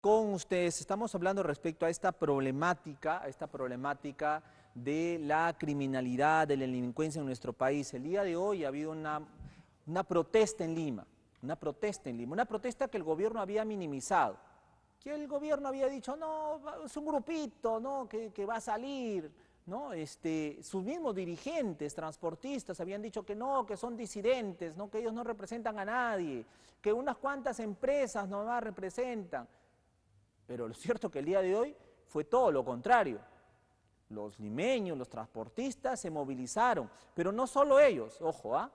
con ustedes. Estamos hablando respecto a esta problemática de la criminalidad, de la delincuencia en nuestro país. El día de hoy ha habido una protesta en Lima, una protesta que el gobierno había minimizado, que el gobierno había dicho, no, es un grupito, ¿no? que va a salir, ¿no? Sus mismos dirigentes, transportistas, habían dicho que no, que son disidentes, ¿no? Que ellos no representan a nadie, que unas cuantas empresas nomás representan. Pero lo cierto es que el día de hoy fue todo lo contrario. Los limeños, los transportistas se movilizaron, pero no solo ellos, ojo,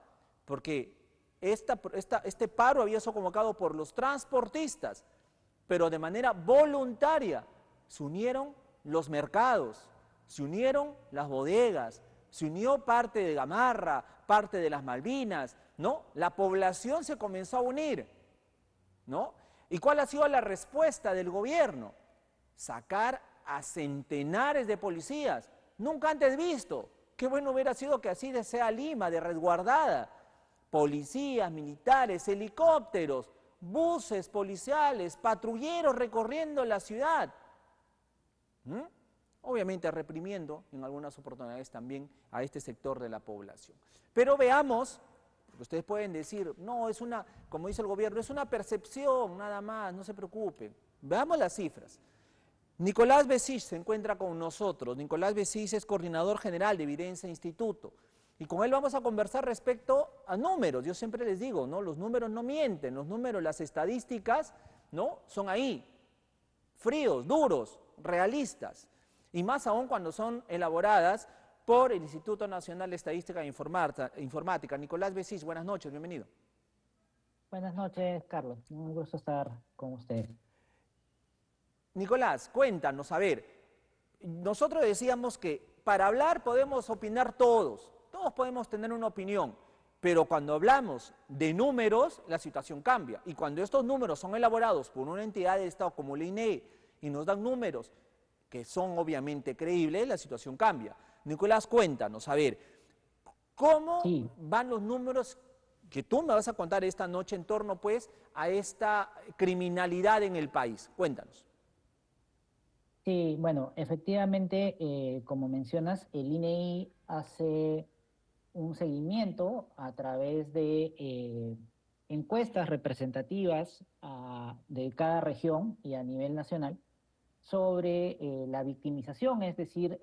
porque este paro había sido convocado por los transportistas, pero de manera voluntaria se unieron los mercados, se unieron las bodegas, se unió parte de Gamarra, parte de las Malvinas, ¿no? La población se comenzó a unir, ¿no? ¿Y cuál ha sido la respuesta del gobierno? Sacar a centenares de policías, nunca antes visto. Qué bueno hubiera sido que así sea Lima, de resguardada. Policías, militares, helicópteros, buses policiales, patrulleros recorriendo la ciudad. Obviamente reprimiendo en algunas oportunidades también a este sector de la población. Pero veamos, porque ustedes pueden decir, no, es una, como dice el gobierno, es una percepción nada más, no se preocupen. Veamos las cifras. Nicolás Besich se encuentra con nosotros. Nicolás Besich es coordinador general de Evidencia Instituto. Y con él vamos a conversar respecto a números. Yo siempre les digo, ¿no? Los números no mienten, los números, las estadísticas, ¿no? Son ahí, fríos, duros, realistas. Y más aún cuando son elaboradas por el Instituto Nacional de Estadística e Informática. Nicolás Besich, buenas noches, bienvenido. Buenas noches, Carlos. Un gusto estar con ustedes. Nicolás, cuéntanos, a ver, nosotros decíamos que para hablar podemos opinar todos podemos tener una opinión, pero cuando hablamos de números, la situación cambia. Y cuando estos números son elaborados por una entidad de Estado como la INEE y nos dan números que son obviamente creíbles, la situación cambia. Nicolás, cuéntanos, a ver, ¿cómo Sí, van los números que tú me vas a contar esta noche en torno, pues, a esta criminalidad en el país? Cuéntanos. sí, bueno, efectivamente, como mencionas, el INEI hace un seguimiento a través de encuestas representativas de cada región y a nivel nacional sobre la victimización, es decir,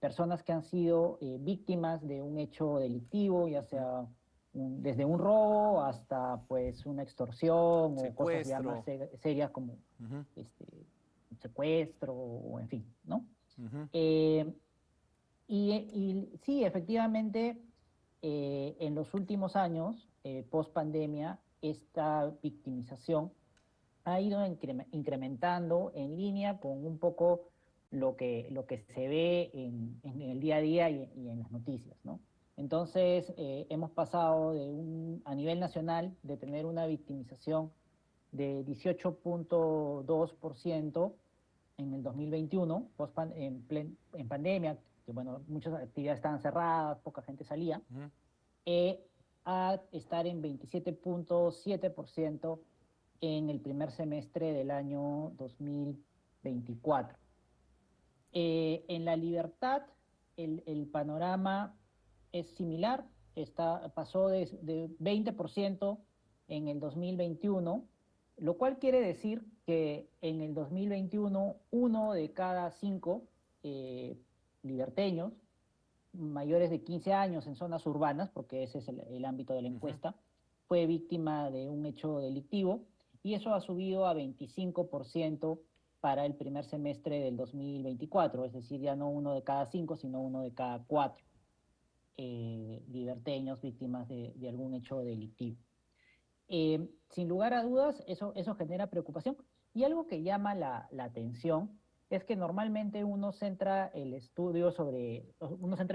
personas que han sido víctimas de un hecho delictivo, ya sea desde un robo hasta pues una extorsión o cosas ya más Secuestro. serias como Ujú, este, un secuestro o en fin, ¿no? ujú. Eh, y sí, efectivamente, en los últimos años, post pandemia, esta victimización ha ido incrementando en línea con un poco lo que se ve en el día a día y en las noticias, ¿no? Entonces, hemos pasado a nivel nacional de tener una victimización de 18.2% en el 2021, en pandemia, que bueno, muchas actividades estaban cerradas, poca gente salía, Ujú. eh, a estar en 27.7% en el primer semestre del año 2024. En la libertad, el panorama es similar, pasó de 20% en el 2021, lo cual quiere decir que en el 2021 uno de cada cinco eh, liberteños mayores de 15 años en zonas urbanas, porque ese es el ámbito de la Ujú. encuesta, fue víctima de un hecho delictivo y eso ha subido a 25% para el primer semestre del 2024, es decir, ya no uno de cada cinco, sino uno de cada cuatro liberteños víctimas de algún hecho delictivo. Sin lugar a dudas, eso genera preocupación. Y algo que llama la atención es que normalmente uno centra el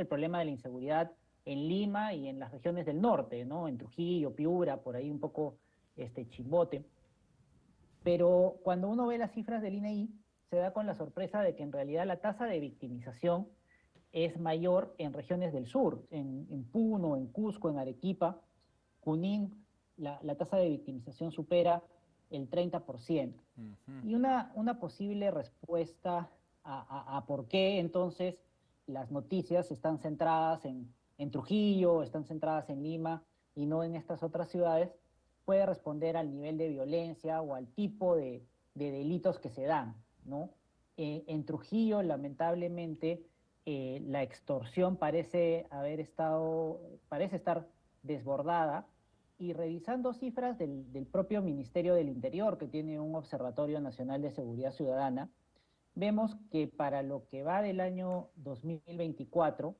problema de la inseguridad en Lima y en las regiones del norte, ¿no? En Trujillo, Piura, por ahí un poco Chimbote. Pero cuando uno ve las cifras del INEI, se da con la sorpresa de que en realidad la tasa de victimización es mayor en regiones del sur, en Puno, en Cusco, en Arequipa, Junín, la tasa de victimización supera el 30%. Y una posible respuesta a por qué entonces las noticias están centradas en Trujillo, están centradas en Lima y no en estas otras ciudades, puede responder al nivel de violencia o al tipo de delitos que se dan, ¿no? En Trujillo, lamentablemente, la extorsión parece estar desbordada, y revisando cifras del propio Ministerio del Interior, que tiene un Observatorio Nacional de Seguridad Ciudadana, vemos que para lo que va del año 2024,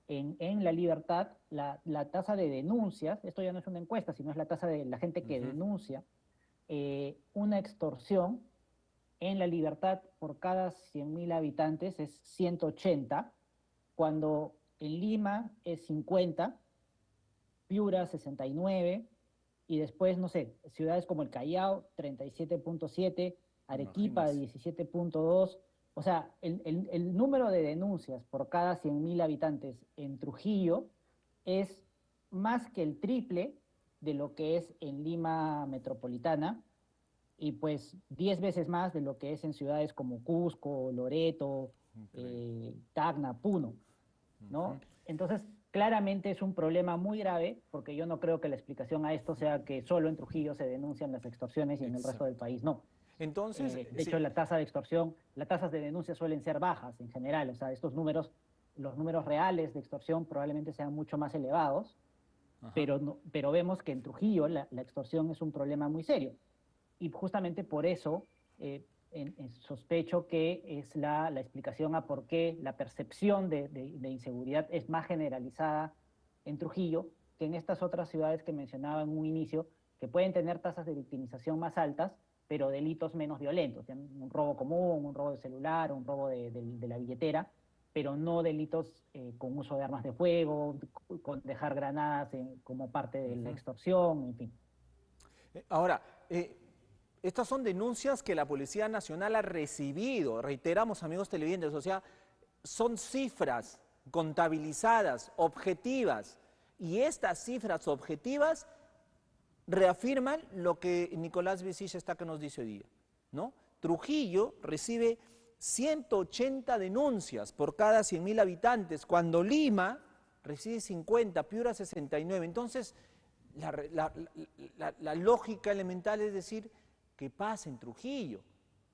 en La Libertad, la tasa de denuncias, esto ya no es una encuesta, sino es la tasa de la gente que denuncia una extorsión, en La Libertad por cada 100.000 habitantes es 180, cuando en Lima es 50, Piura 69, y después, no sé, ciudades como el Callao 37.7, Arequipa Imagínense. 17.2. O sea, el número de denuncias por cada 100.000 habitantes en Trujillo es más que el triple de lo que es en Lima metropolitana, y pues 10 veces más de lo que es en ciudades como Cusco, Loreto, Increíble. Tacna, Puno, ¿no? Entonces, claramente es un problema muy grave, porque yo no creo que la explicación a esto sea que solo en Trujillo se denuncian las extorsiones y en el resto del Exacto. país no. Entonces, De sí, hecho, la tasa de extorsión, las tasas de denuncia suelen ser bajas en general, o sea, estos números, los números reales de extorsión probablemente sean mucho más elevados, ajá. pero, pero vemos que en Trujillo la extorsión es un problema muy serio. Y justamente por eso sospecho que es la explicación a por qué la percepción de inseguridad es más generalizada en Trujillo que en estas otras ciudades que mencionaba en un inicio, que pueden tener tasas de victimización más altas, pero delitos menos violentos, un robo común, un robo de celular, un robo de la billetera, pero no delitos con uso de armas de fuego, con dejar granadas como parte de la extorsión, en fin. Ahora, estas son denuncias que la Policía Nacional ha recibido, reiteramos, amigos televidentes, o sea, son cifras contabilizadas, objetivas, y estas cifras objetivas reafirman lo que Nicolás Vicich está que nos dice hoy día, ¿no? Trujillo recibe 180 denuncias por cada 100.000 habitantes, cuando Lima recibe 50, Piura 69. Entonces, la lógica elemental es decir, ¿qué pasa en Trujillo?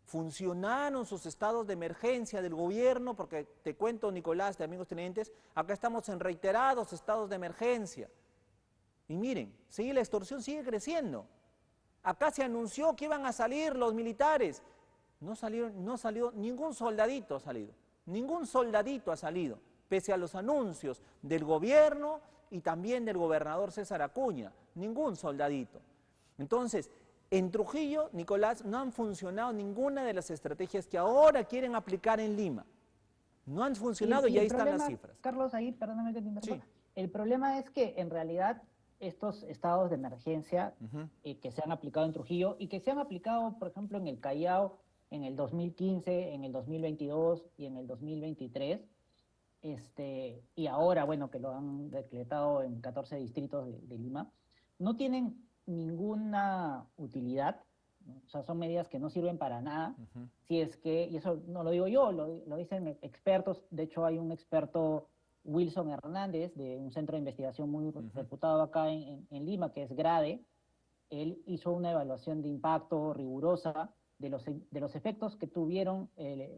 Funcionaron sus estados de emergencia del gobierno, porque te cuento, Nicolás, de amigos tenientes, acá estamos en reiterados estados de emergencia. Y miren, sigue la extorsión, sigue creciendo. Acá se anunció que iban a salir los militares. No salieron, no salió, ningún soldadito ha salido. Ningún soldadito ha salido, pese a los anuncios del gobierno y también del gobernador César Acuña. Ningún soldadito. Entonces, en Trujillo, Nicolás, no han funcionado ninguna de las estrategias que ahora quieren aplicar en Lima. No han funcionado y Y ahí el están las problema, cifras. Carlos, ahí, perdóname que te Sí. interrumpa, el problema es que en realidad estos estados de emergencia que se han aplicado en Trujillo y que se han aplicado, por ejemplo, en el Callao en el 2015, en el 2022 y en el 2023, y ahora, bueno, que lo han decretado en 14 distritos de Lima, no tienen ninguna utilidad, ¿no? O sea, son medidas que no sirven para nada, si es que, y eso no lo digo yo, lo dicen expertos. De hecho hay un experto, Wilson Hernández, de un centro de investigación muy reputado acá en Lima, que es GRADE. Él hizo una evaluación de impacto rigurosa de los efectos que tuvieron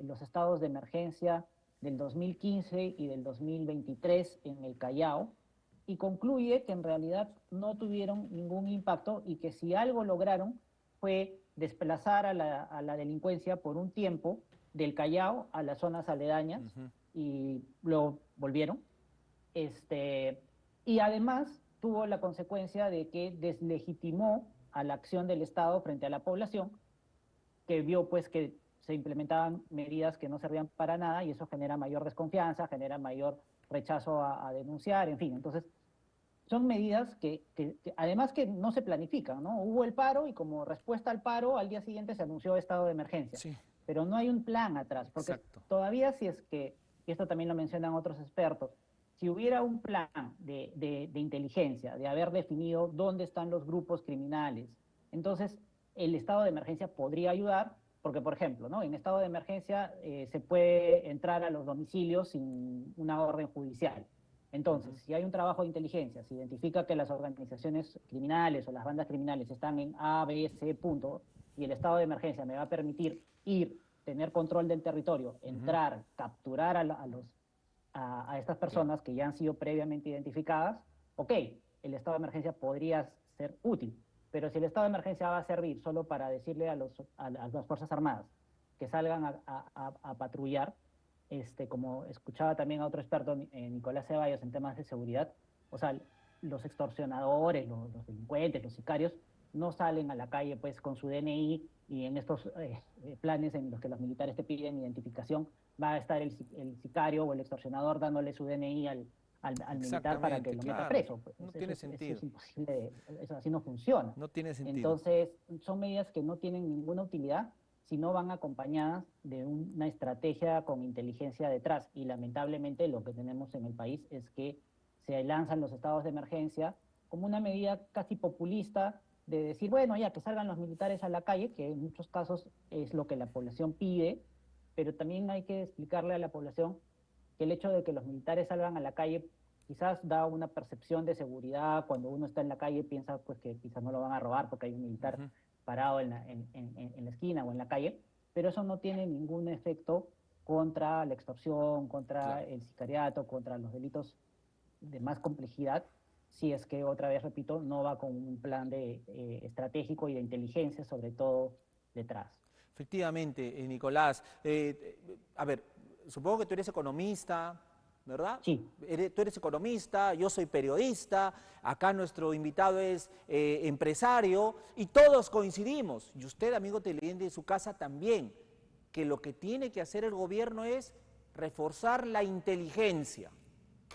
los estados de emergencia del 2015 y del 2023 en el Callao, y concluye que en realidad no tuvieron ningún impacto, y que si algo lograron fue desplazar a la delincuencia por un tiempo del Callao a las zonas aledañas, y luego volvieron. Este, y además tuvo la consecuencia de que deslegitimó a la acción del Estado frente a la población, que vio pues que se implementaban medidas que no servían para nada, y eso genera mayor desconfianza, genera mayor rechazo a denunciar, en fin. Entonces, son medidas que además que no se planifican, ¿no? Hubo el paro y como respuesta al paro, al día siguiente se anunció estado de emergencia, Sí, pero no hay un plan atrás, porque exacto. todavía si es que, y esto también lo mencionan otros expertos, si hubiera un plan de inteligencia, de haber definido dónde están los grupos criminales, entonces el estado de emergencia podría ayudar, porque, por ejemplo, ¿no? En estado de emergencia se puede entrar a los domicilios sin una orden judicial. Entonces, si hay un trabajo de inteligencia, se identifica que las organizaciones criminales o las bandas criminales están en A, B, C, punto, y el estado de emergencia me va a permitir ir, tener control del territorio, Ujú. entrar, capturar a estas Claro. personas que ya han sido previamente identificadas, ok, el estado de emergencia podría ser útil, pero si el estado de emergencia va a servir solo para decirle a las Fuerzas Armadas que salgan a patrullar, como escuchaba también a otro experto, Nicolás Ceballos, en temas de seguridad, o sea, los extorsionadores, los delincuentes, los sicarios, no salen a la calle pues con su DNI y en estos planes en los que los militares te piden identificación, va a estar el sicario o el extorsionador dándole su DNI al militar para que Exactamente, lo meta claro. preso. Pues No eso tiene eso es sentido. imposible, eso así no funciona. No tiene sentido. Entonces, son medidas que no tienen ninguna utilidad si no van acompañadas de una estrategia con inteligencia detrás. Y lamentablemente lo que tenemos en el país es que se lanzan los estados de emergencia como una medida casi populista de decir, bueno, ya que salgan los militares a la calle, que en muchos casos es lo que la población pide, pero también hay que explicarle a la población que el hecho de que los militares salgan a la calle quizás da una percepción de seguridad. Cuando uno está en la calle piensa pues que quizás no lo van a robar porque hay un militar Ujú. parado en la esquina o en la calle, pero eso no tiene ningún efecto contra la extorsión, contra Claro. el sicariato, contra los delitos de más complejidad, si es que, otra vez repito, no va con un plan estratégico y de inteligencia, sobre todo, detrás. Efectivamente, Nicolás. A ver, supongo que tú eres economista, ¿verdad? Sí, Tú eres economista, yo soy periodista, acá nuestro invitado es empresario y todos coincidimos, y usted, amigo televidente de su casa también, que lo que tiene que hacer el gobierno es reforzar la inteligencia,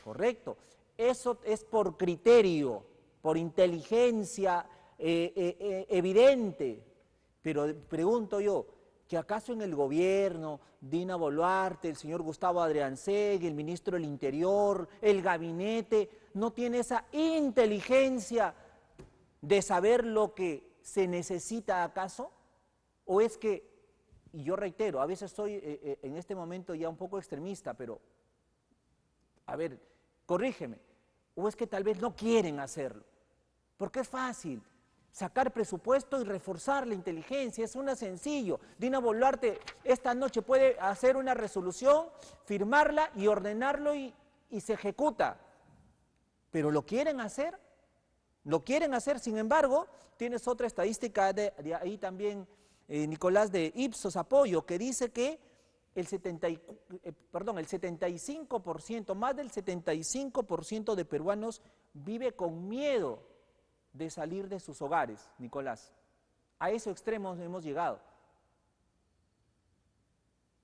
¿correcto? Eso es por criterio, por inteligencia evidente. Pero pregunto yo, ¿que acaso en el gobierno, Dina Boluarte, el señor Gustavo Adriancegui, el ministro del Interior, el gabinete, no tiene esa inteligencia de saber lo que se necesita acaso? ¿O es que, y yo reitero, a veces soy en este momento ya un poco extremista, pero a ver, corrígeme, o es que tal vez no quieren hacerlo? Porque es fácil sacar presupuesto y reforzar la inteligencia, es una sencillo. Dina Boluarte esta noche puede hacer una resolución, firmarla y ordenarlo y se ejecuta. Pero ¿lo quieren hacer? Lo quieren hacer, sin embargo, tienes otra estadística de ahí también, Nicolás, de Ipsos Apoyo, que dice que el 75%, más del 75% de peruanos vive con miedo de salir de sus hogares, Nicolás. A ese extremo hemos llegado.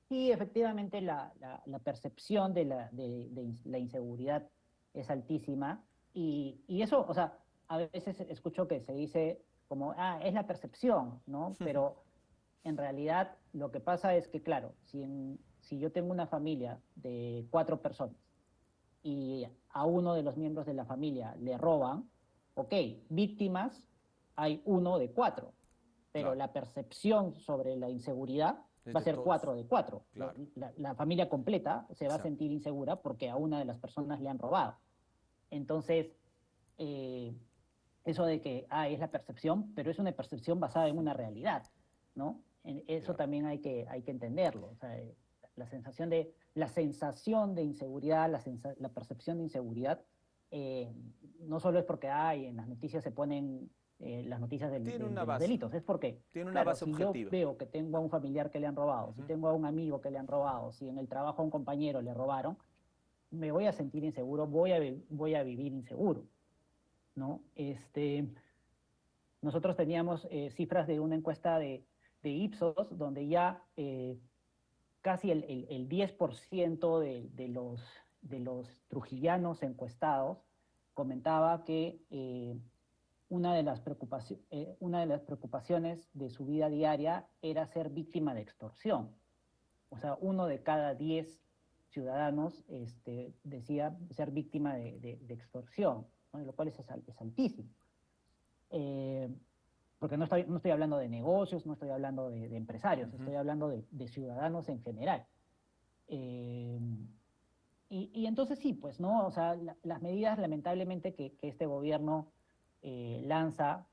y efectivamente la percepción de la inseguridad es altísima y eso, o sea, a veces escucho que se dice como, ah, es la percepción, ¿no? Pero en realidad lo que pasa es que, claro, si yo tengo una familia de 4 personas y a uno de los miembros de la familia le roban, ok, víctimas hay uno de 4, pero Claro, la percepción sobre la inseguridad es va a de ser todos. 4 de 4. Claro, La familia completa se va a exacto. sentir insegura porque a una de las personas le han robado. Entonces, eh, eso de que es la percepción, pero es una percepción basada en una realidad, ¿no? Eso Claro. también hay que entenderlo. O sea, la sensación de inseguridad, la percepción de inseguridad, eh, no solo es porque en las noticias se ponen las noticias Tiene una de los base, delitos, es porque, tiene una claro, base si yo objetiva. veo que tengo a un familiar que le han robado, si Ujú. tengo a un amigo que le han robado, si en el trabajo a un compañero le robaron, me voy a sentir inseguro, voy a vivir inseguro, ¿no? Nosotros teníamos cifras de una encuesta de Ipsos, donde ya casi el 10% de los trujillanos encuestados comentaba que una de las preocupaciones de su vida diaria era ser víctima de extorsión. O sea, 1 de cada 10 ciudadanos decía ser víctima de extorsión, ¿no? Lo cual es altísimo. Eh, porque no estoy hablando de negocios, no estoy hablando de empresarios, Ujú. estoy hablando de ciudadanos en general. Eh, y entonces sí, pues, ¿no? O sea, las medidas lamentablemente que este gobierno lanza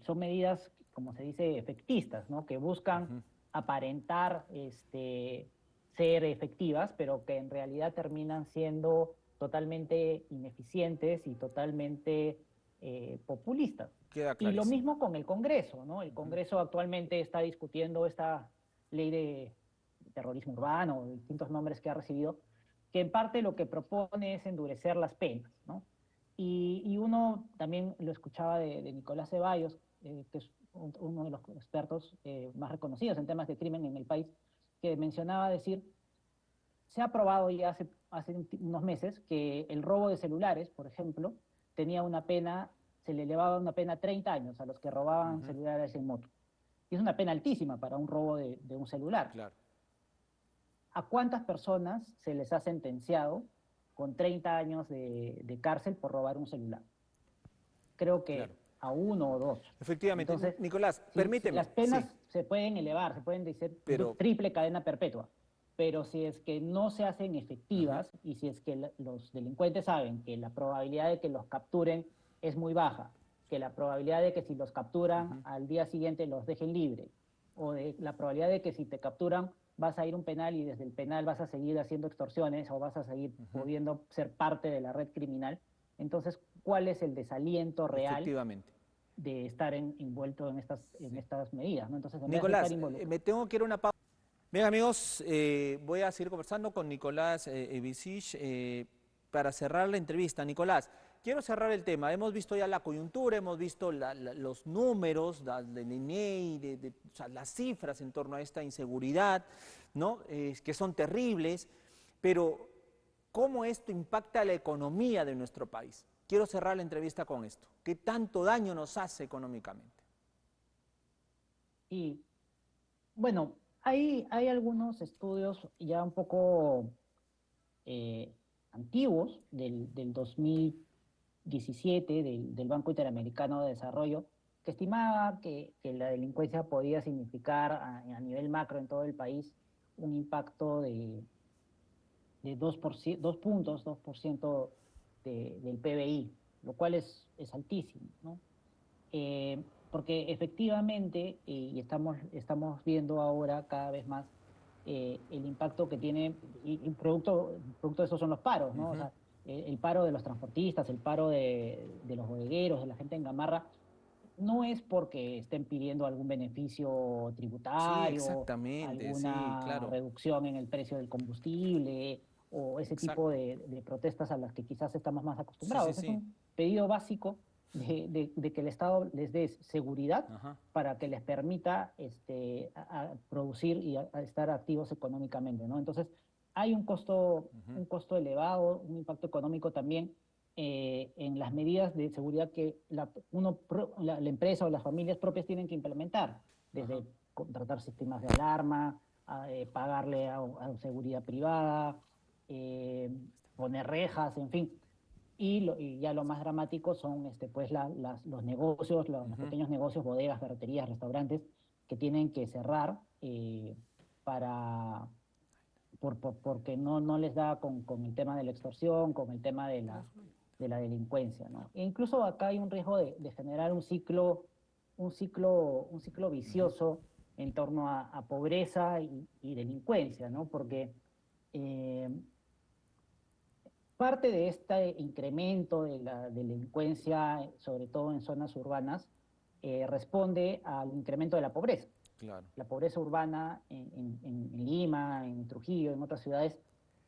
son medidas, como se dice, efectistas, ¿no? Que buscan Ujú. aparentar ser efectivas, pero que en realidad terminan siendo totalmente ineficientes y totalmente populistas. Queda Y lo clarísimo. mismo con el Congreso, ¿no? El Ujú. Congreso actualmente está discutiendo esta ley de terrorismo urbano, distintos nombres que ha recibido, que en parte lo que propone es endurecer las penas, ¿no? Y uno también lo escuchaba de Nicolás Ceballos, que es uno de los expertos más reconocidos en temas de crimen en el país, que mencionaba decir, se ha probado ya hace unos meses que el robo de celulares, por ejemplo, tenía una pena, se le elevaba una pena a 30 años a los que robaban Ujú. celulares en moto. Y es una pena altísima para un robo de un celular. Claro, ¿A cuántas personas se les ha sentenciado con 30 años de cárcel por robar un celular? Creo que claro. a uno o dos. Efectivamente, Entonces, Nicolás, si las permíteme, penas sí, se pueden elevar, se pueden decir pero triple cadena perpetua, pero si es que no se hacen ujú, efectivas y si es que los delincuentes saben que la probabilidad de que los capturen es muy baja, que la probabilidad de que si los capturan ujú, al día siguiente los dejen libre, o de la probabilidad de que si te capturan vas a ir a un penal y desde el penal vas a seguir haciendo extorsiones o vas a seguir ujú, pudiendo ser parte de la red criminal, entonces, ¿cuál es el desaliento real efectivamente. de estar envuelto en Sí. estas medidas, ¿no? Entonces, en vez de estar Nicolás, involucrado. me tengo que ir a una pausa. Bien, amigos, voy a seguir conversando con Nicolás Evicich para cerrar la entrevista. Nicolás, quiero cerrar el tema. Hemos visto ya la coyuntura, hemos visto los números del INEI, o sea, las cifras en torno a esta inseguridad, ¿no? Que son terribles, pero ¿cómo esto impacta a la economía de nuestro país? Quiero cerrar la entrevista con esto. ¿Qué tanto daño nos hace económicamente? Y bueno, hay algunos estudios ya un poco eh, antiguos del 2017 del Banco Interamericano de Desarrollo que estimaba que la delincuencia podía significar a nivel macro en todo el país un impacto de 2%, 2 puntos, 2% del PBI, lo cual es altísimo, ¿no? Porque efectivamente, y estamos viendo ahora cada vez más el impacto que tiene, y producto de eso son los paros, ¿no? O Ujú. sea, el paro de los transportistas, el paro de los bodegueros, de la gente en gamarra, no es porque estén pidiendo algún beneficio Sí, tributario, exactamente, sí, alguna claro, reducción en el precio del combustible o ese tipo exacto. de protestas a las que quizás estamos más Sí, sí, acostumbrados. Es sí. un pedido básico de que el Estado les dé seguridad Ajá. para que les permita a producir y a estar activos económicamente, ¿no? Entonces, hay Ujú. un costo elevado, un impacto económico también en las medidas de seguridad que la empresa o las familias propias tienen que implementar, Ajá. desde contratar sistemas de alarma, pagarle a seguridad privada, eh, poner rejas, en fin. Y ya lo más dramático son pues los negocios, los Ujú. pequeños negocios, bodegas, ferreterías, restaurantes, que tienen que cerrar para, porque no les da con el tema de la extorsión, con el tema de la delincuencia, ¿no? E incluso acá hay un riesgo de generar un ciclo Ujú. vicioso en torno a pobreza y delincuencia, ¿no? Porque eh, parte de este incremento de la delincuencia, sobre todo en zonas urbanas, responde al incremento de la pobreza. Claro. La pobreza urbana en Lima, en Trujillo, en otras ciudades,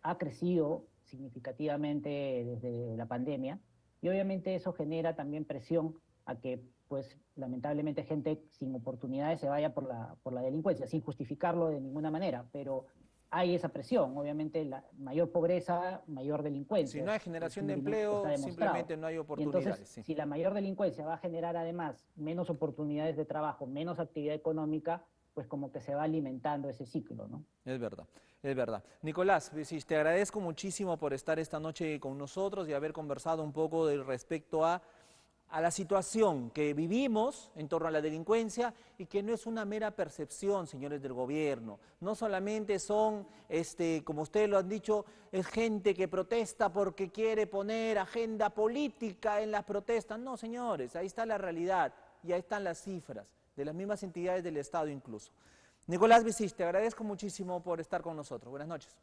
ha crecido significativamente desde la pandemia y obviamente eso genera también presión a que, pues, lamentablemente gente sin oportunidades se vaya por la delincuencia, sin justificarlo de ninguna manera, pero hay esa presión, obviamente la mayor pobreza, mayor Si delincuencia, no hay es generación de un está empleo, demostrado. simplemente no hay Y entonces, oportunidades, sí. si la mayor delincuencia va a generar además menos oportunidades de trabajo, menos actividad económica, pues como que se va alimentando ese ciclo, ¿no? Es verdad, es verdad. Nicolás, sí, te agradezco muchísimo por estar esta noche con nosotros y haber conversado un poco respecto a a la situación que vivimos en torno a la delincuencia y que no es una mera percepción, señores del gobierno. No solamente son, como ustedes lo han dicho, es gente que protesta porque quiere poner agenda política en las protestas. No, señores, ahí está la realidad y ahí están las cifras de las mismas entidades del Estado incluso. Nicolás Vicís, te agradezco muchísimo por estar con nosotros. Buenas noches.